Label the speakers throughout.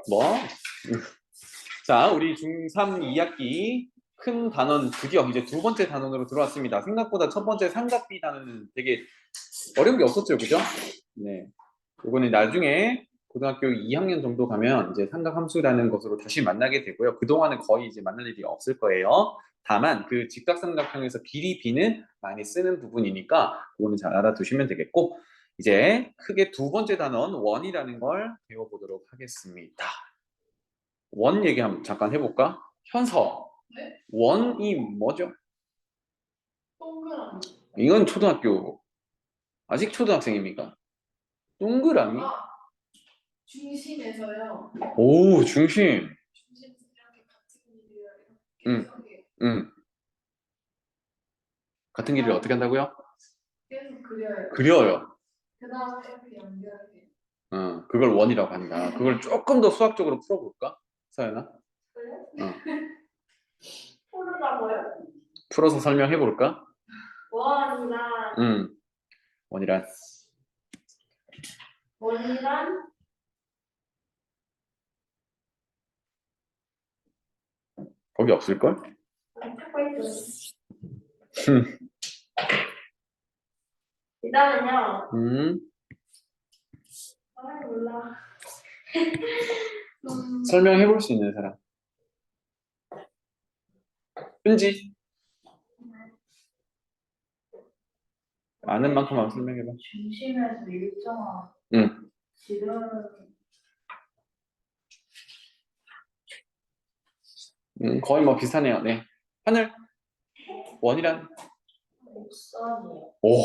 Speaker 1: 뭐? 자, 우리 중3 2학기 큰 단원 드디어 이제 두 번째 단원으로 들어왔습니다. 생각보다 첫 번째 삼각비 단원은 되게 어려운 게 없었죠, 그죠? 네. 이거는 나중에 고등학교 2학년 정도 가면 이제 삼각함수라는 것으로 다시 만나게 되고요. 그동안은 거의 이제 만날 일이 없을 거예요. 다만 그 직각삼각형에서 길이 b는 많이 쓰는 부분이니까 그거는 잘 알아두시면 되겠고, 이제 크게 두 번째 단원 원이라는 걸 배워보도록 하겠습니다. 원 얘기 한번 잠깐 해볼까? 현서.
Speaker 2: 네?
Speaker 1: 원이 뭐죠?
Speaker 2: 동그라미.
Speaker 1: 이건 초등학교. 아직 초등학생입니까? 동그라미?
Speaker 2: 중심에서요.
Speaker 1: 오, 중심.
Speaker 2: 중심 이렇게 같은 길이를
Speaker 1: 응.
Speaker 2: 이렇게
Speaker 1: 응. 같은 길이를 어떻게 한다고요?
Speaker 2: 계속 그려요.
Speaker 1: 그려요.
Speaker 2: 그 다음에 이렇게 연결해요.
Speaker 1: 그걸 원이라고 한다. 그걸 조금 더 수학적으로 풀어볼까? 서연아?
Speaker 2: 그래요?
Speaker 1: 어.
Speaker 2: 풀으라고요?
Speaker 1: 풀어서 설명해볼까?
Speaker 2: 원이란
Speaker 1: 원이란.
Speaker 2: 원이란
Speaker 1: 거기 없을걸?
Speaker 2: 찾고 있어요. 일단은요. 몰라.
Speaker 1: 설명해볼 수 있는 사람. 은지? 아는 만큼 한번 설명해봐.
Speaker 2: 중심에서 일정한 질은
Speaker 1: 거의 뭐 비슷하네요. 네. 하늘. 원이란.
Speaker 2: 곡선이에요.
Speaker 1: 오,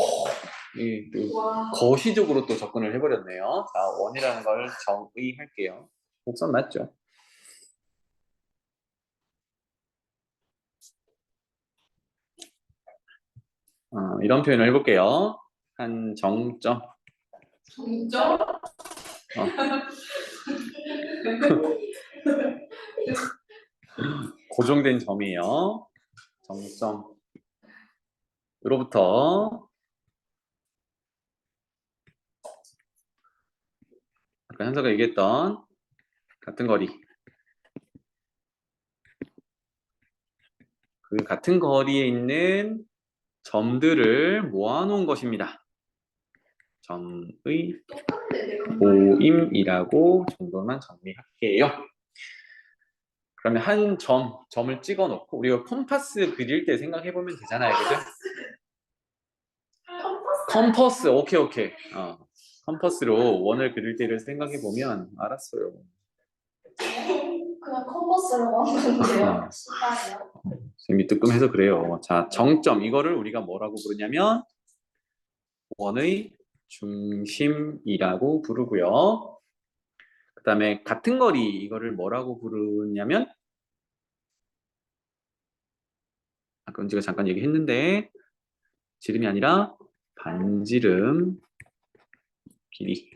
Speaker 1: 거시적으로 또 접근을 해버렸네요. 자, 원이라는 걸 정의할게요. 곡선 맞죠? 이런 표현을 해볼게요. 한 정점.
Speaker 2: 정점?
Speaker 1: 고정된 점이에요. 정점으로부터 아까 현서가 얘기했던 같은 거리. 그 같은 거리에 있는 점들을 모아놓은 것입니다. 점의 모임이라고 정도만 정리할게요. 그러면 한 점을 찍어놓고 우리가 컴파스 그릴 때 생각해보면 되잖아요, 그죠? 컴퍼스, 오케이. 컴퍼스로 원을 그릴 때를 생각해보면 알았어요.
Speaker 2: 그냥 컴퍼스라고 한 건데요.
Speaker 1: 쌤이 뜨끔해서 그래요. 자, 정점 이거를 우리가 뭐라고 부르냐면 원의 중심이라고 부르고요. 그 다음에 같은 거리 이거를 뭐라고 부르냐면 아까 은지가 잠깐 얘기했는데 지름이 아니라 반지름 길이,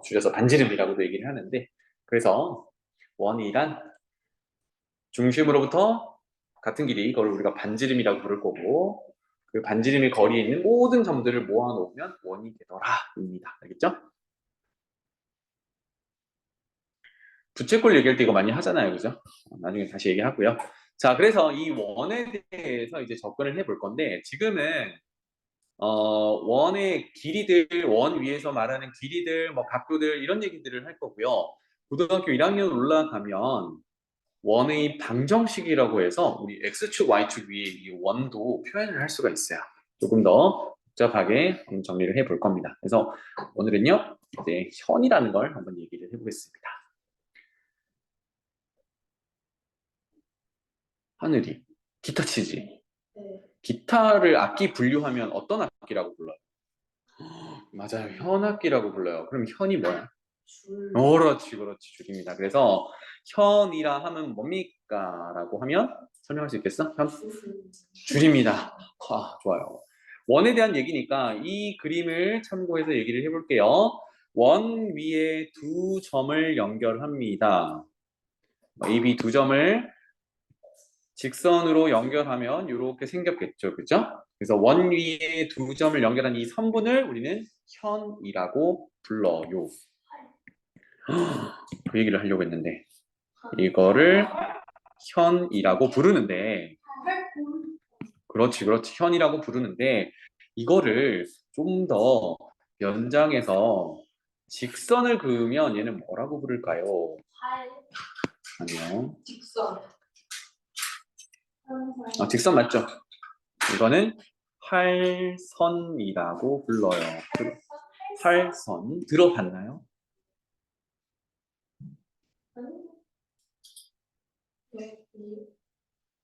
Speaker 1: 줄여서 반지름이라고도 얘기를 하는데, 그래서 원이란 중심으로부터 같은 길이, 이걸 우리가 반지름이라고 부를 거고, 그 반지름의 거리에 있는 모든 점들을 모아놓으면 원이 되더라입니다. 알겠죠? 부채꼴 얘기할 때 이거 많이 하잖아요, 그죠? 나중에 다시 얘기하고요. 자, 그래서 이 원에 대해서 이제 접근을 해볼 건데, 지금은 원의 길이들, 원 위에서 말하는 길이들, 뭐 각도들 이런 얘기들을 할 거고요. 고등학교 1학년 올라가면 원의 방정식이라고 해서 우리 X축, Y축 위에 이 원도 표현을 할 수가 있어요. 조금 더 복잡하게 정리를 해볼 겁니다. 그래서 오늘은요, 이제 현이라는 걸 한번 얘기를 해보겠습니다. 하늘이 기타 치지?
Speaker 2: 네.
Speaker 1: 기타를 악기 분류하면 어떤 악기라고 불러요? 맞아요. 현악기라고 불러요. 그럼 현이 뭐야?
Speaker 2: 줄.
Speaker 1: 그렇지, 줄입니다. 그래서 현이라 하면 뭡니까? 라고 하면 설명할 수 있겠어? 현? 줄입니다. 좋아요. 원에 대한 얘기니까 이 그림을 참고해서 얘기를 해볼게요. 원 위에 두 점을 연결합니다. A, B 두 점을 직선으로 연결하면 이렇게 생겼겠죠. 그죠? 그래서 원 위에 두 점을 연결한 이 선분을 우리는 현이라고 불러요. 그 얘기를 하려고 했는데 이거를 현이라고 부르는데 그렇지 현이라고 부르는데 이거를 좀 더 연장해서 직선을 그으면 얘는 뭐라고 부를까요?
Speaker 2: 활,
Speaker 1: 아니요.
Speaker 2: 직선.
Speaker 1: 직선 맞죠? 이거는 활선이라고 불러요. 활선 들어봤나요?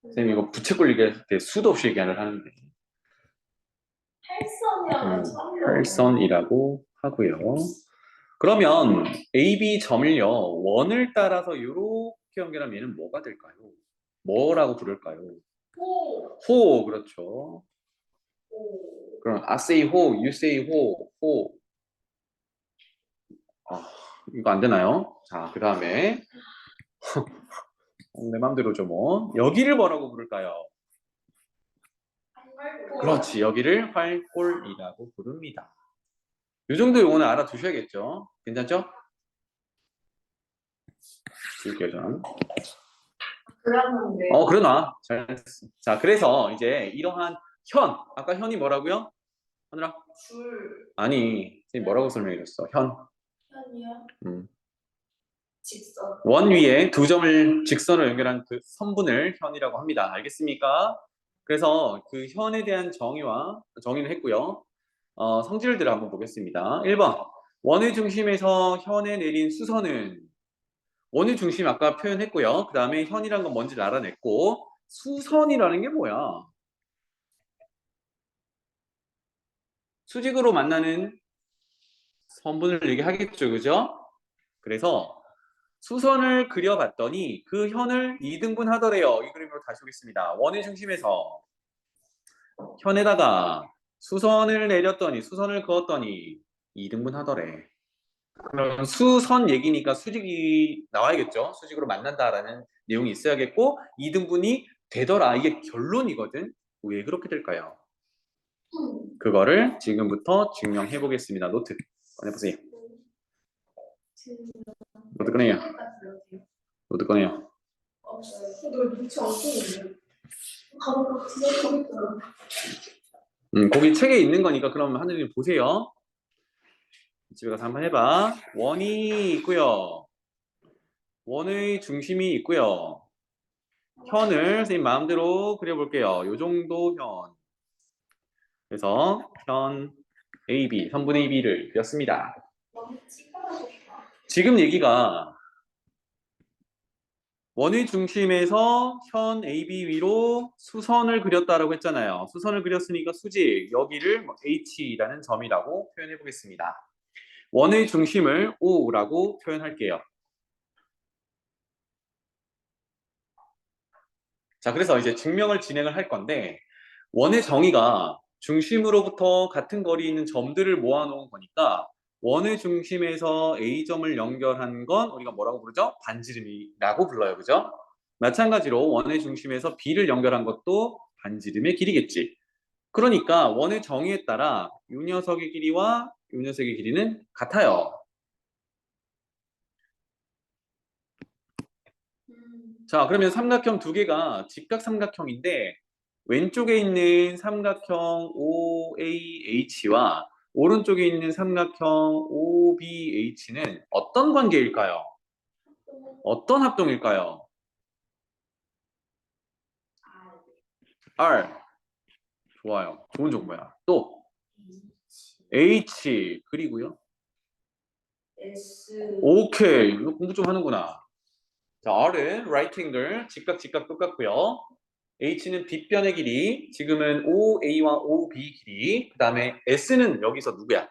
Speaker 1: 선생님 이거 부채꼴 얘기할 때 수도 없이 얘기를 하는데 활선이라고 하고요. 그러면 AB 점을요 원을 따라서 이렇게 연결하면 얘는 뭐가 될까요? 뭐라고 부를까요? 호 그렇죠. 그럼 I say 호, you say 호. 이거 안 되나요? 자, 그 다음에 내 맘대로죠 뭐. 여기를 뭐라고 부를까요? 그렇지, 여기를 활골이라고 부릅니다. 이 정도 용어는 알아두셔야겠죠? 괜찮죠? 줄게요 전.
Speaker 2: 그러는데.
Speaker 1: 그러나 잘했어. 자, 그래서 이제 이러한 현, 아까 현이 뭐라고요? 하늘아?
Speaker 2: 줄.
Speaker 1: 아니, 선생님 뭐라고 설명해줬어? 현.
Speaker 2: 현이요? 직선.
Speaker 1: 원 위에 두 점을 직선으로 연결한 그 선분을 현이라고 합니다. 알겠습니까? 그래서 그 현에 대한 정의는 했고요. 성질들을 한번 보겠습니다. 1번. 원의 중심에서 현에 내린 수선은 원의 중심 아까 표현했고요. 그 다음에 현이란 건 뭔지를 알아냈고 수선이라는 게 뭐야? 수직으로 만나는 선분을 얘기하겠죠. 그죠? 그래서 수선을 그려봤더니 그 현을 2등분 하더래요. 이 그림으로 다시 오겠습니다. 원의 중심에서 현에다가 수선을 내렸더니 수선을 그었더니 2등분 하더래. 그럼 수선 얘기니까 수직이 나와야겠죠. 수직으로 만난다라는 내용이 있어야겠고 2등분이 되더라. 이게 결론이거든. 왜 그렇게 될까요? 그거를 지금부터 증명해 보겠습니다. 노트 꺼내보세요. 노트 꺼내요. 노트 꺼내요. 거기 책에 있는 거니까 그럼 하느님 보세요. 집에 가서 한번 해봐. 원이 있고요. 원의 중심이 있고요. 현을 선생님 마음대로 그려볼게요. 요 정도 현. 그래서 현 AB, 선분 AB를 그렸습니다. 지금 얘기가 원의 중심에서 현 AB 위로 수선을 그렸다라고 했잖아요. 수선을 그렸으니까 수직, 여기를 H라는 점이라고 표현해 보겠습니다. 원의 중심을 O라고 표현할게요. 자, 그래서 이제 증명을 진행을 할 건데 원의 정의가 중심으로부터 같은 거리에 있는 점들을 모아놓은 거니까 원의 중심에서 A점을 연결한 건 우리가 뭐라고 부르죠? 반지름이라고 불러요. 그죠? 마찬가지로 원의 중심에서 B를 연결한 것도 반지름의 길이겠지. 그러니까 원의 정의에 따라 이 녀석의 길이와 이 녀석의 길이는 같아요. 자, 그러면 삼각형 두 개가 직각삼각형인데 왼쪽에 있는 삼각형 OAH와 오른쪽에 있는 삼각형 OBH는 어떤 관계일까요? 어떤 합동일까요? R. 좋아요. 좋은 정보야. 또 H. 그리고요.
Speaker 2: S.
Speaker 1: 오케이. 이거 공부 좀 하는구나. 자, R은 right angle, 직각 똑같고요. H는 빗변의 길이, 지금은 OA와 OB 길이, 그 다음에 S는 여기서 누구야?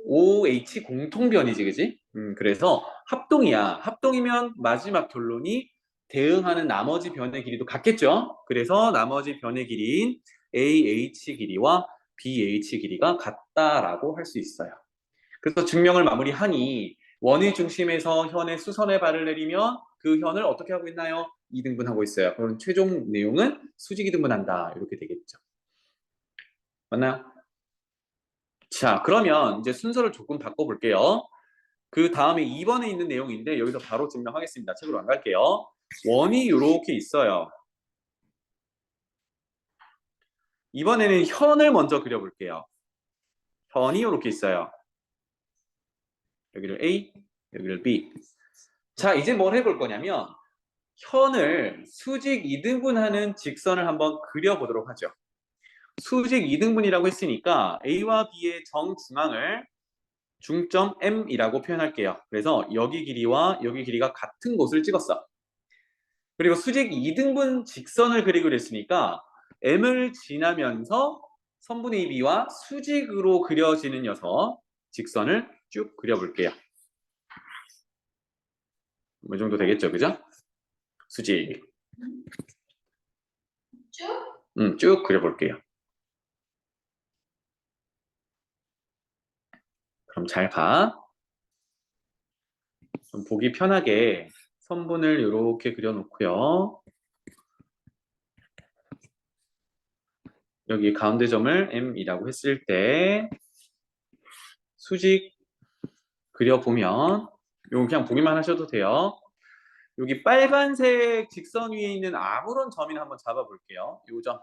Speaker 1: OH 공통변이지, 그지? 그래서 합동이야. 합동이면 마지막 결론이 대응하는 나머지 변의 길이도 같겠죠? 그래서 나머지 변의 길이인 AH 길이와 BH 길이가 같다라고 할 수 있어요. 그래서 증명을 마무리하니 원의 중심에서 현의 수선의 발을 내리면 그 현을 어떻게 하고 있나요? 2등분하고 있어요. 그럼 최종 내용은 수직 2등분한다. 이렇게 되겠죠. 맞나요? 자, 그러면 이제 순서를 조금 바꿔볼게요. 그 다음에 2번에 있는 내용인데 여기서 바로 증명하겠습니다. 책으로 안 갈게요. 원이 이렇게 있어요. 이번에는 현을 먼저 그려볼게요. 현이 이렇게 있어요. 여기를 A, 여기를 B. 자, 이제 뭘 해볼 거냐면 현을 수직 2등분하는 직선을 한번 그려보도록 하죠. 수직 2등분이라고 했으니까 A와 B의 정중앙을 중점 M이라고 표현할게요. 그래서 여기 길이와 여기 길이가 같은 곳을 찍었어. 그리고 수직 2등분 직선을 그리기로 했으니까 M을 지나면서 선분 AB와 수직으로 그려지는 녀석 직선을 쭉 그려볼게요. 이 정도 되겠죠, 그죠? 수직.
Speaker 2: 쭉?
Speaker 1: 쭉 그려볼게요. 그럼 잘 봐. 좀 보기 편하게 선분을 이렇게 그려놓고요. 여기 가운데 점을 M이라고 했을 때 수직 그려보면 이거 그냥 보기만 하셔도 돼요. 여기 빨간색 직선 위에 있는 아무런 점이나 한번 잡아볼게요. 이 점,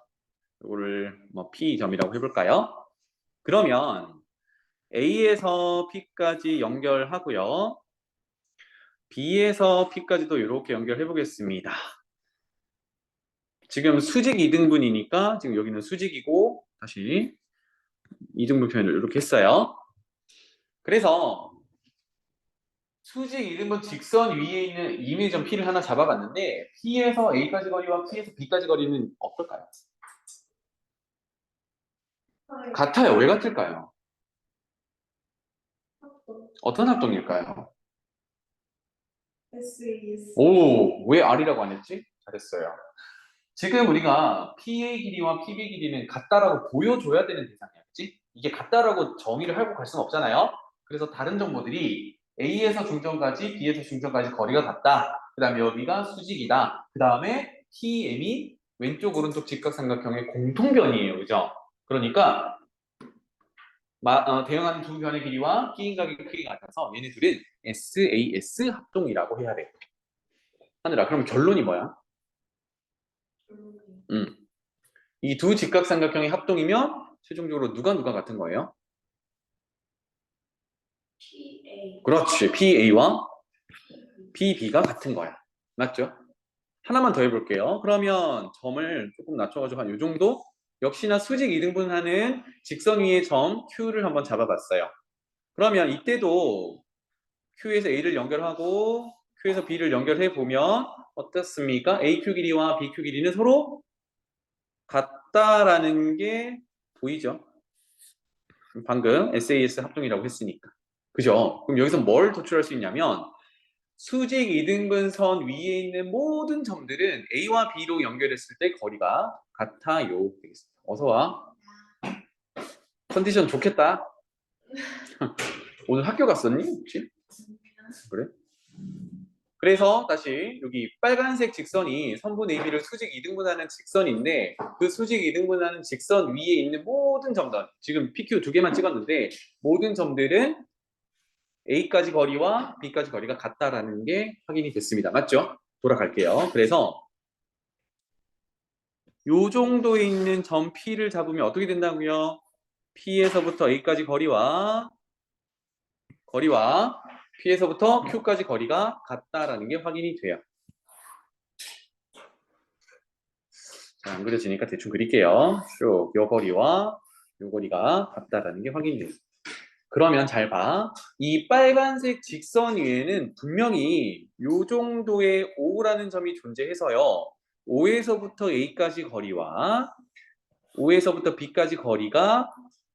Speaker 1: 이거를 뭐 P점이라고 해볼까요? 그러면 A에서 P까지 연결하고요. B에서 P까지도 이렇게 연결해 보겠습니다. 지금 수직 2등분이니까 지금 여기는 수직이고 다시 2등분 표현을 이렇게 했어요. 그래서 수직 2등분 직선 위에 있는 이미점 P를 하나 잡아봤는데 P에서 A까지 거리와 P에서 B까지 거리는 어떨까요? 같아요. 왜 같을까요? 어떤 합동일까요?
Speaker 2: SES.
Speaker 1: 오, 왜 R이라고 안 했지? 잘했어요. 지금 우리가 P의 길이와 PB 길이는 같다라고 보여줘야 되는 대상이었지? 이게 같다라고 정의를 하고 갈 수는 없잖아요. 그래서 다른 정보들이 A에서 중점까지, B에서 중점까지 거리가 같다. 그 다음에 여기가 수직이다. 그 다음에 TM이 왼쪽 오른쪽 직각삼각형의 공통변이에요. 그죠? 그러니까 대응하는 두 변의 길이와 끼인각의 크기가 같아서 얘네들은 SAS 합동이라고 해야 돼. 하늘아, 그럼 결론이 뭐야? 이 두 직각삼각형의 합동이면 최종적으로 누가 같은 거예요?
Speaker 2: PA.
Speaker 1: 그렇지. PA와 PB가 같은 거야. 맞죠? 하나만 더 해볼게요. 그러면 점을 조금 낮춰가지고 한 이 정도? 역시나 수직 2등분하는 직선 위의 점 Q를 한번 잡아봤어요. 그러면 이때도 Q에서 A를 연결하고 Q에서 B를 연결해 보면 어떻습니까? AQ 길이와 BQ 길이는 서로 같다라는 게 보이죠? 방금 SAS 합동이라고 했으니까. 그죠? 그럼 여기서 뭘 도출할 수 있냐면 수직 2등분 선 위에 있는 모든 점들은 A와 B로 연결했을 때 거리가 같아요. 되겠습니다. 어서 와. 컨디션 좋겠다. 오늘 학교 갔었니? 혹시? 그래? 그래서 다시 여기 빨간색 직선이 선분 AB를 수직 2등분하는 직선인데 그 수직 2등분하는 직선 위에 있는 모든 점들 지금 PQ 두 개만 찍었는데 모든 점들은 A까지 거리와 B까지 거리가 같다라는 게 확인이 됐습니다. 맞죠? 돌아갈게요. 그래서 요 정도에 있는 점 P를 잡으면 어떻게 된다고요? P에서부터 A까지 거리와 P에서부터 Q까지 거리가 같다라는 게 확인이 돼요. 안 그려지니까 대충 그릴게요. 쭉 요 거리와 요 거리가 같다라는 게 확인이 돼요. 그러면 잘 봐. 이 빨간색 직선 위에는 분명히 요 정도의 O라는 점이 존재해서요. O에서부터 A까지 거리와 O에서부터 B까지 거리가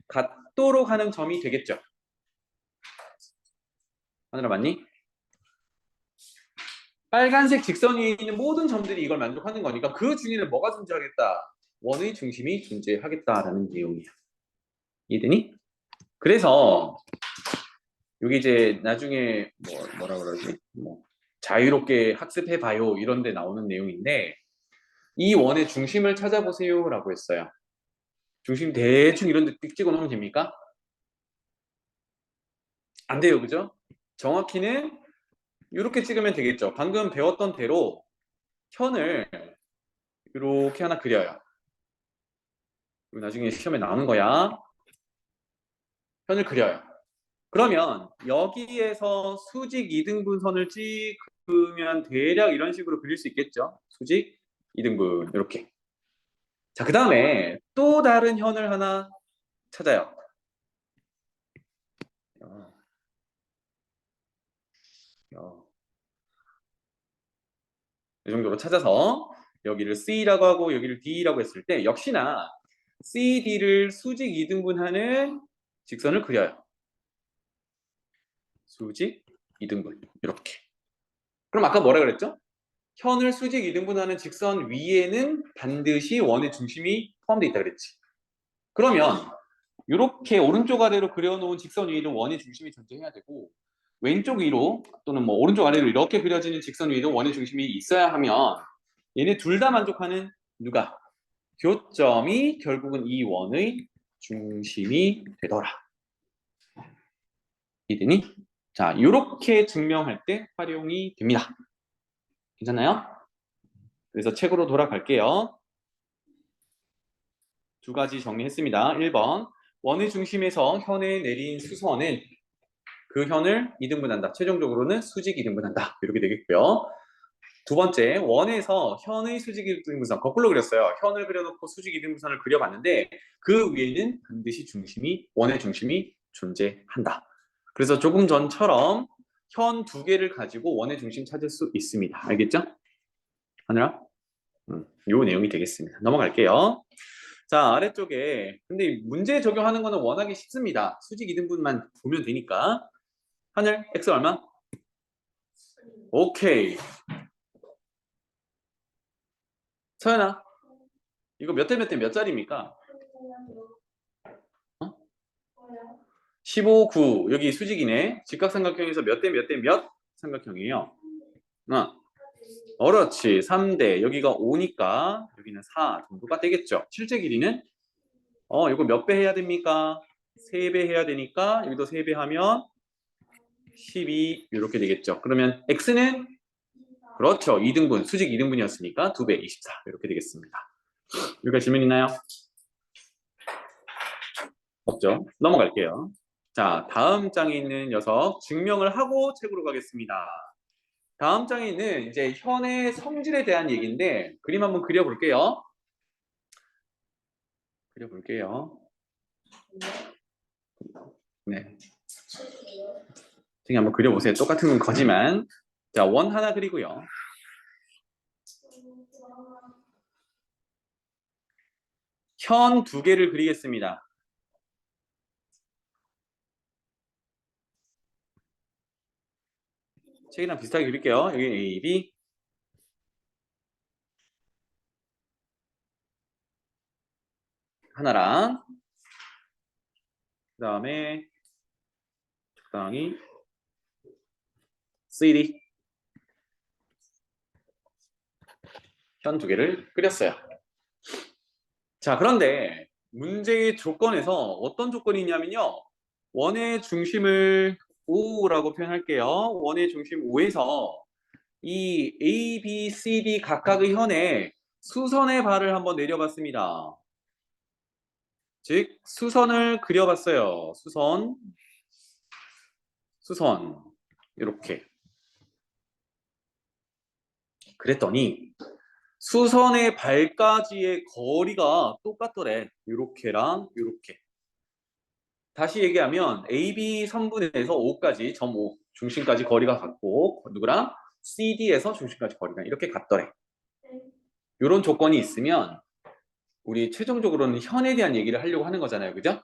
Speaker 1: 같도록 하는 점이 되겠죠. 하늘아 맞니? 빨간색 직선 위에 있는 모든 점들이 이걸 만족하는 거니까 그 중에는 뭐가 존재하겠다? 원의 중심이 존재하겠다라는 내용이야. 이해되니? 그래서 여기 이제 나중에 뭐라 그러지? 자유롭게 학습해봐요 이런 데 나오는 내용인데 이 원의 중심을 찾아보세요 라고 했어요. 중심 대충 이런 데 띡 찍어 놓으면 됩니까? 안 돼요, 그죠? 정확히는 이렇게 찍으면 되겠죠. 방금 배웠던 대로 현을 이렇게 하나 그려요. 이거 나중에 시험에 나오는 거야. 현을 그려요. 그러면 여기에서 수직 이등분선을 찍으면 대략 이런 식으로 그릴 수 있겠죠. 수직 이등분 이렇게. 자, 그 다음에 또 다른 현을 하나 찾아요. 이 정도로 찾아서 여기를 C라고 하고 여기를 D라고 했을 때 역시나 CD를 수직 이등분하는 직선을 그려요. 수직 이등분 이렇게. 그럼 아까 뭐라 그랬죠? 현을 수직 이등분하는 직선 위에는 반드시 원의 중심이 포함되어 있다 그랬지. 그러면 이렇게 오른쪽 아래로 그려놓은 직선 위에도 원의 중심이 존재해야 되고 왼쪽 위로 또는 뭐 오른쪽 아래로 이렇게 그려지는 직선 위에도 원의 중심이 있어야 하면 얘네 둘 다 만족하는 누가? 교점이 결국은 이 원의 중심이 되더라. 이드니? 자, 이렇게 증명할 때 활용이 됩니다. 괜찮나요? 그래서 책으로 돌아갈게요. 두 가지 정리했습니다. 1번, 원의 중심에서 현에 내린 수선은 그 현을 이등분한다. 최종적으로는 수직 이등분한다. 이렇게 되겠고요. 두 번째, 원에서 현의 수직 이등분선 거꾸로 그렸어요. 현을 그려놓고 수직 이등분선을 그려봤는데 그 위에는 반드시 원의 중심이 존재한다. 그래서 조금 전처럼 현 두 개를 가지고 원의 중심 찾을 수 있습니다. 알겠죠? 하늘아? 요 내용이 되겠습니다. 넘어갈게요. 자, 아래쪽에 근데 문제 적용하는 거는 워낙에 쉽습니다. 수직 이등분만 보면 되니까. 하늘, x 얼마? 오케이. 서연아, 이거 몇 대 몇 대 몇 자리입니까? 15, 9. 여기 수직이네. 직각삼각형에서 몇 대 몇 대 몇 삼각형이에요? 그렇지. 3대. 여기가 5니까 여기는 4 정도가 되겠죠. 실제 길이는 이거 몇 배 해야 됩니까? 3배 해야 되니까 여기도 3배 하면 12 이렇게 되겠죠. 그러면 x는 그렇죠. 2등분, 수직 2등분이었으니까 2배 24 이렇게 되겠습니다. 여기가 질문 있나요? 없죠. 넘어갈게요. 자, 다음 장에 있는 녀석 증명을 하고 책으로 가겠습니다. 다음 장에 있는 이제 현의 성질에 대한 얘기인데 그림 한번 그려볼게요. 네. 지금 한번 그려보세요. 똑같은 건 거지만. 자, 원 하나 그리고요. 현 두 개를 그리겠습니다. 책이랑 비슷하게 그릴게요. 여기 A, B. 하나랑 그 다음에 적당히 CD 현 두 개를 그렸어요. 자, 그런데 문제의 조건에서 어떤 조건이 있냐면요. 원의 중심을 O라고 표현할게요. 원의 중심 O에서 이 A, B, C, D 각각의 현에 수선의 발을 한번 내려봤습니다. 즉 수선을 그려봤어요. 수선 이렇게 그랬더니 수선의 발까지의 거리가 똑같더래. 이렇게랑 이렇게. 다시 얘기하면 AB 선분에서 O까지 점 O 중심까지 거리가 같고 누구랑 CD에서 중심까지 거리가 이렇게 같더래. 이런 조건이 있으면 우리 최종적으로는 현에 대한 얘기를 하려고 하는 거잖아요. 그죠?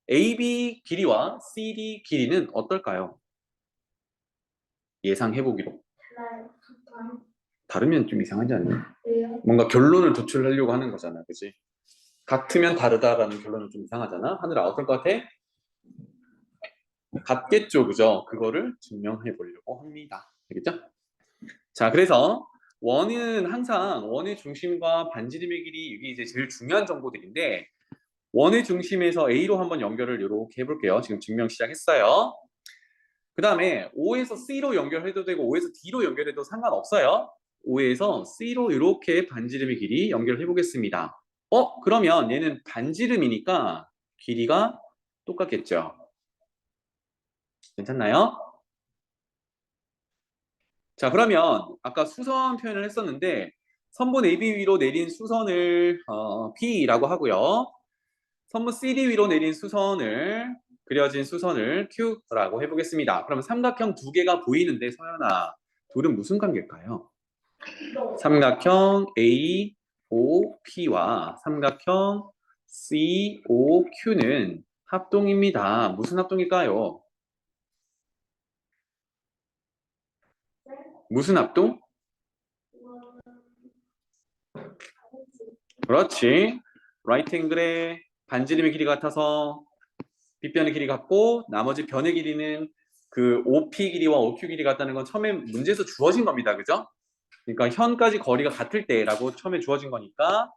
Speaker 1: AB 길이와 CD 길이는 어떨까요? 예상해보기로. 다르면 좀 이상하지 않나요? 뭔가 결론을 도출하려고 하는 거잖아. 그치? 같으면 다르다라는 결론은 좀 이상하잖아. 하늘아 어떨 것 같아? 같겠죠. 그죠? 그거를 증명해 보려고 합니다. 알겠죠? 자, 그래서 원은 항상 원의 중심과 반지름의 길이 이게 이제 제일 중요한 정보들인데 원의 중심에서 A로 한번 연결을 이렇게 해볼게요. 지금 증명 시작했어요. 그 다음에 O에서 C로 연결해도 되고 O에서 D로 연결해도 상관없어요. O에서 C로 이렇게 반지름의 길이 연결해 보겠습니다. 그러면 얘는 반지름이니까 길이가 똑같겠죠. 괜찮나요? 자, 그러면 아까 수선 표현을 했었는데 선분 AB 위로 내린 수선을 P라고 하고요. 선분 CD 위로 내린 수선을 그려진 수선을 Q라고 해보겠습니다. 그럼 삼각형 두 개가 보이는데 서연아, 둘은 무슨 관계일까요? 삼각형 AOP와 삼각형 COQ는 합동입니다. 무슨 합동일까요? 무슨 합동? 그렇지. 라이트 앵글의 반지름의 길이 같아서 빗변의 길이 같고 나머지 변의 길이는 그 OP 길이와 OQ 길이 같다는 건 처음에 문제에서 주어진 겁니다. 그죠? 그러니까 현까지 거리가 같을 때라고 처음에 주어진 거니까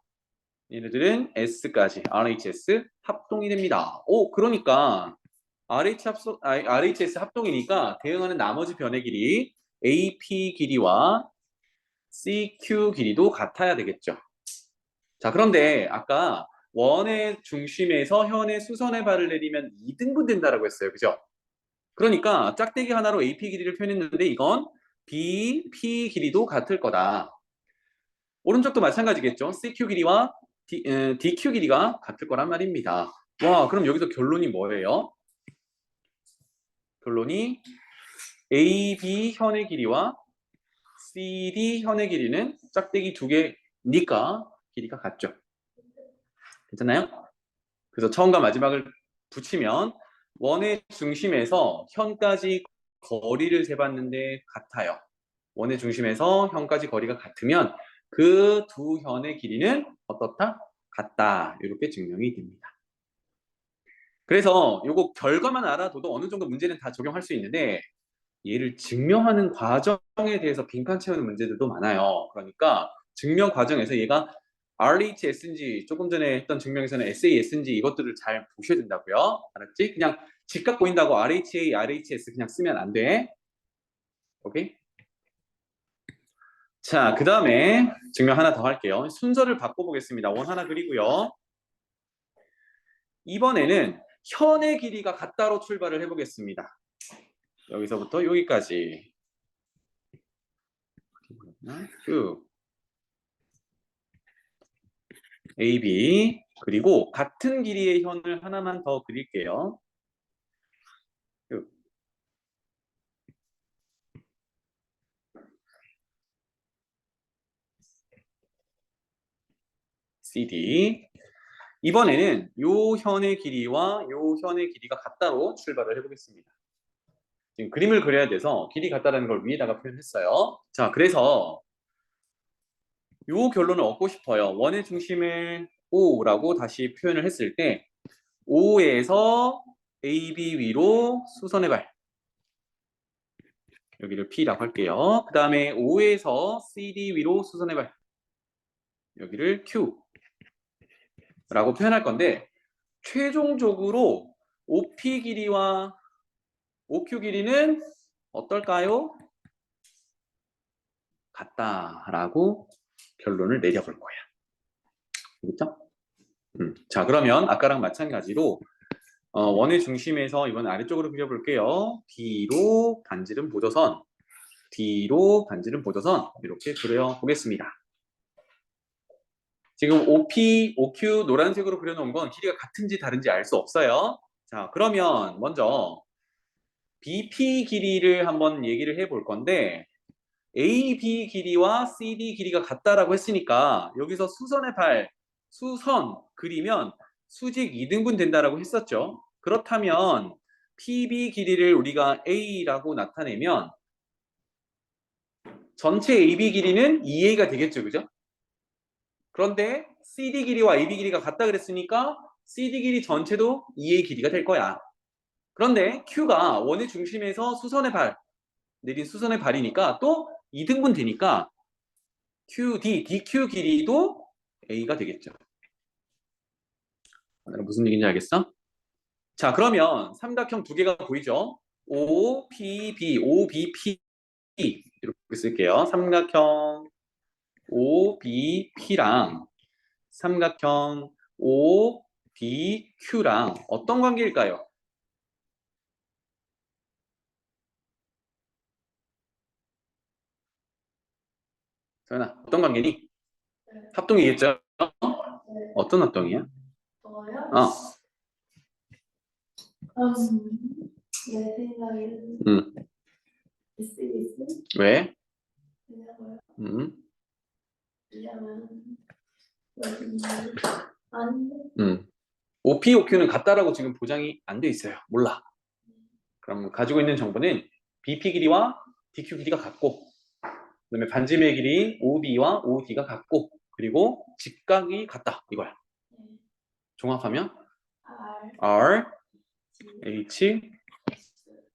Speaker 1: 얘네들은 S까지 RHS 합동이 됩니다. 그러니까 RHS 합동이니까 대응하는 나머지 변의 길이 AP 길이와 CQ 길이도 같아야 되겠죠. 자, 그런데 아까 원의 중심에서 현의 수선의 발을 내리면 2등분 된다라고 했어요. 그죠? 그러니까 짝대기 하나로 AP 길이를 표현했는데 이건 BP 길이도 같을 거다. 오른쪽도 마찬가지겠죠. CQ 길이와 DQ 길이가 같을 거란 말입니다. 와, 그럼 여기서 결론이 뭐예요? 결론이 AB 현의 길이와 CD 현의 길이는 짝대기 두 개니까 길이가 같죠. 괜찮나요? 그래서 처음과 마지막을 붙이면 원의 중심에서 현까지 거리를 재봤는데 같아요. 원의 중심에서 현까지 거리가 같으면 그 두 현의 길이는 어떻다? 같다. 이렇게 증명이 됩니다. 그래서 요거 결과만 알아둬도 어느 정도 문제는 다 적용할 수 있는데 얘를 증명하는 과정에 대해서 빈칸 채우는 문제들도 많아요. 그러니까 증명 과정에서 얘가 RHS인지 조금 전에 했던 증명에서는 SAS인지 이것들을 잘 보셔야 된다고요. 알았지? 그냥 직각 보인다고 RHA, RHS 그냥 쓰면 안 돼. 오케이? 자, 그 다음에 증명 하나 더 할게요. 순서를 바꿔보겠습니다. 원 하나 그리고요. 이번에는 현의 길이가 같다로 출발을 해보겠습니다. 여기서부터 여기까지 쭉 AB 그리고 같은 길이의 현을 하나만 더 그릴게요. 쭉. CD 이번에는 요 현의 길이와 요 현의 길이가 같다로 출발을 해보겠습니다. 지금 그림을 그려야 돼서 길이 같다는 걸 위에다가 표현했어요. 자, 그래서 요 결론을 얻고 싶어요. 원의 중심을 O라고 다시 표현을 했을 때 O에서 AB 위로 수선의 발 여기를 P라고 할게요. 그 다음에 O에서 CD 위로 수선의 발 여기를 Q라고 표현할 건데 최종적으로 OP 길이와 OQ 길이는 어떨까요? 같다라고 결론을 내려볼 거야. 알겠죠? 자, 그러면 아까랑 마찬가지로 원의 중심에서 이번 아래쪽으로 그려볼게요. D로 반지름 보조선, D로 반지름 보조선 이렇게 그려보겠습니다. 지금 OP, OQ 노란색으로 그려놓은 건 길이가 같은지 다른지 알 수 없어요. 자, 그러면 먼저 BP 길이를 한번 얘기를 해볼 건데 AB 길이와 CD 길이가 같다라고 했으니까 여기서 수선의 발, 수선 그리면 수직 2등분 된다라고 했었죠. 그렇다면 PB 길이를 우리가 A라고 나타내면 전체 AB 길이는 2A가 되겠죠. 그죠? 그런데 CD 길이와 AB 길이가 같다 그랬으니까 CD 길이 전체도 2A 길이가 될 거야. 그런데 Q가 원의 중심에서 수선의 발, 내린 수선의 발이니까 또 2등분 되니까 QD, DQ 길이도 A가 되겠죠. 무슨 얘기인지 알겠어? 자, 그러면 삼각형 두 개가 보이죠? OPB, OBP 이렇게 쓸게요. 삼각형 OBP랑 삼각형 ODQ랑 어떤 관계일까요? 서연아, 어떤 관계니?
Speaker 2: 네.
Speaker 1: 합동이겠죠?
Speaker 2: 네.
Speaker 1: 어떤 합동이야?
Speaker 2: 저요?
Speaker 1: 어,
Speaker 2: 내 생각에는
Speaker 1: 음,
Speaker 2: SBS
Speaker 1: 왜?
Speaker 2: 왜냐고요?
Speaker 1: 음,
Speaker 2: 왜냐면 아닌데
Speaker 1: OP, OQ는 같다라고 지금 보장이 안 돼 있어요. 몰라. 그럼 가지고 있는 정보는 BP 길이와 DQ 길이가 같고, 그다음에 반지름의 길이 OB와 OD가 같고, 그리고 직각이 같다. 이거야. 종합하면
Speaker 2: R
Speaker 1: R, H,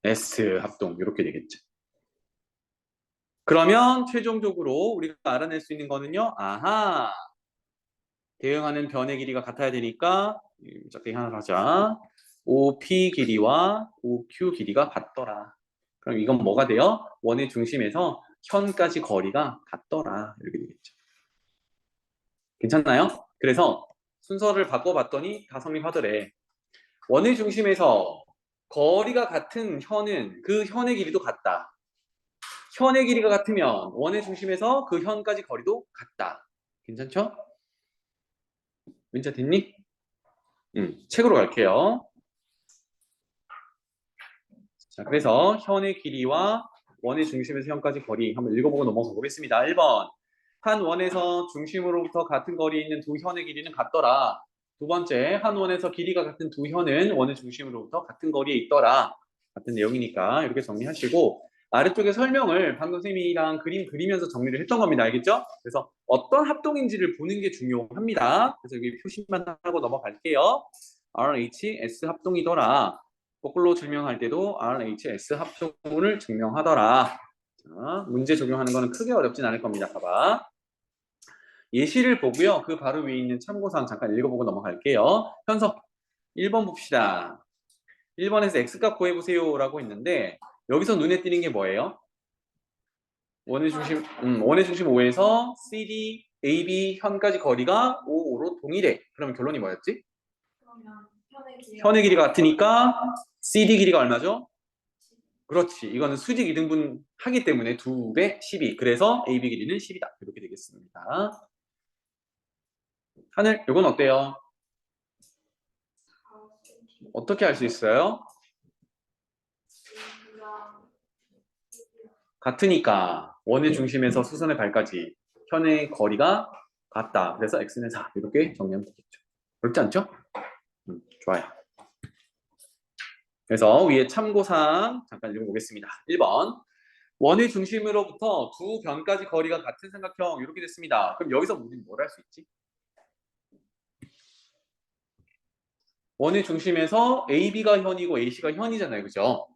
Speaker 1: S 합동 이렇게 되겠죠. 그러면 최종적으로 우리가 알아낼 수 있는 거는요. 아하. 대응하는 변의 길이가 같아야 되니까 작게 하나 하자. OP 길이와 OQ 길이가 같더라. 그럼 이건 뭐가 돼요? 원의 중심에서 현까지 거리가 같더라. 이렇게 되겠죠. 괜찮나요? 그래서 순서를 바꿔봤더니 다 성립하더래. 원의 중심에서 거리가 같은 현은 그 현의 길이도 같다. 현의 길이가 같으면 원의 중심에서 그 현까지 거리도 같다. 괜찮죠? 문제 됐니? 책으로 갈게요. 자, 그래서 현의 길이와 원의 중심에서 현까지 거리 한번 읽어보고 넘어가 보겠습니다. 1번. 한 원에서 중심으로부터 같은 거리에 있는 두 현의 길이는 같더라. 두 번째, 한 원에서 길이가 같은 두 현은 원의 중심으로부터 같은 거리에 있더라. 같은 내용이니까 이렇게 정리하시고 아래쪽에 설명을 방금 선생님이랑 그림 그리면서 정리를 했던 겁니다. 알겠죠? 그래서 어떤 합동인지를 보는 게 중요합니다. 그래서 여기 표시만 하고 넘어갈게요. RHS 합동이더라. 거꾸로 증명할 때도 RHS 합동을 증명하더라. 자, 문제 적용하는 거는 크게 어렵진 않을 겁니다. 봐봐. 예시를 보고요. 그 바로 위에 있는 참고사항 잠깐 읽어보고 넘어갈게요. 현석 1번 봅시다. 1번에서 X값 구해보세요 라고 있는데 여기서 눈에 띄는 게 뭐예요? 원의 중심 5에서 CD, AB 현까지 거리가 5, 5로 동일해. 그러면 결론이 뭐였지?
Speaker 2: 그러면
Speaker 1: 현의 길이가 같으니까 CD 길이가 얼마죠? 그렇지. 이거는 수직 이등분 하기 때문에 2배 12. 그래서 AB 길이는 10이다. 이렇게 되겠습니다. 하늘, 이건 어때요? 어떻게 할 수 있어요? 같으니까 원의 중심에서 수선의 발까지 현의 거리가 같다. 그래서 x는 4. 이렇게 정리하면 되겠죠. 그렇지 않죠? 좋아요. 그래서 위에 참고사항 잠깐 읽어보겠습니다. 1번. 원의 중심으로부터 두 변까지 거리가 같은 삼각형 이렇게 됐습니다. 그럼 여기서 우리는 뭘 할 수 있지? 원의 중심에서 AB가 현이고 AC가 현이잖아요. 그죠?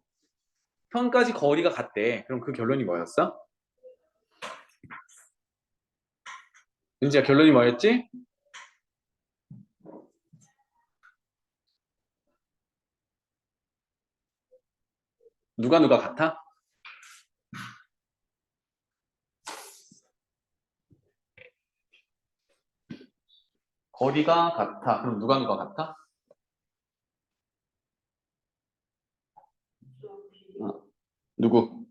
Speaker 1: 현까지 거리가 같대. 그럼 그 결론이 뭐였어? 윤지야 결론이 뭐였지? 누가 같아? 거리가 같아. 그럼 누가 같아? 누구?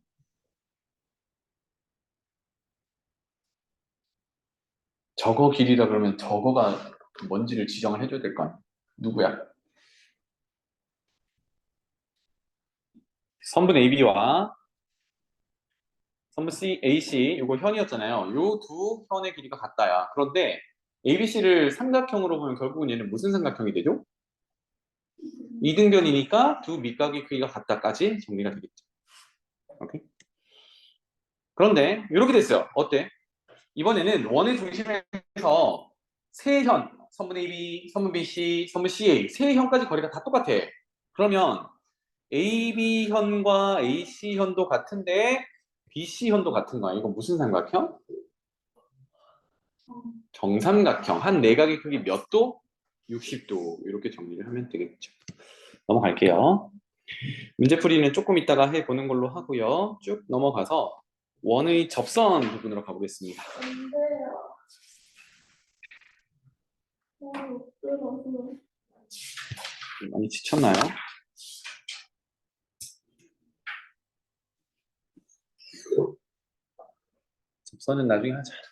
Speaker 1: 저거 길이다 그러면 저거가 뭔지를 지정을 해줘야 될 거 아니야? 누구야? 선분 AB와 선분 AC 이거 현이었잖아요. 요 두 현의 길이가 같다야. 그런데 ABC를 삼각형으로 보면 결국은 얘는 무슨 삼각형이 되죠? 이등변이니까 두 밑각의 크기가 같다까지 정리가 되겠죠. 오케이? 그런데 이렇게 됐어요. 어때? 이번에는 원의 중심에서 세 현, 선분 AB, 선분 BC, 선분 CA 세 현까지 거리가 다 똑같아. 그러면 AB현과 AC현도 같은데 BC현도 같은 거야. 이건 무슨 삼각형? 정삼각형. 한 내각의 크기 몇 도? 60도. 이렇게 정리를 하면 되겠죠. 넘어갈게요. 문제풀이는 조금 이따가 해보는 걸로 하고요. 쭉 넘어가서 원의 접선 부분으로 가보겠습니다.
Speaker 2: 안 돼요. 못 들어서.
Speaker 1: 많이 지쳤나요? 접선은 나중에 하자.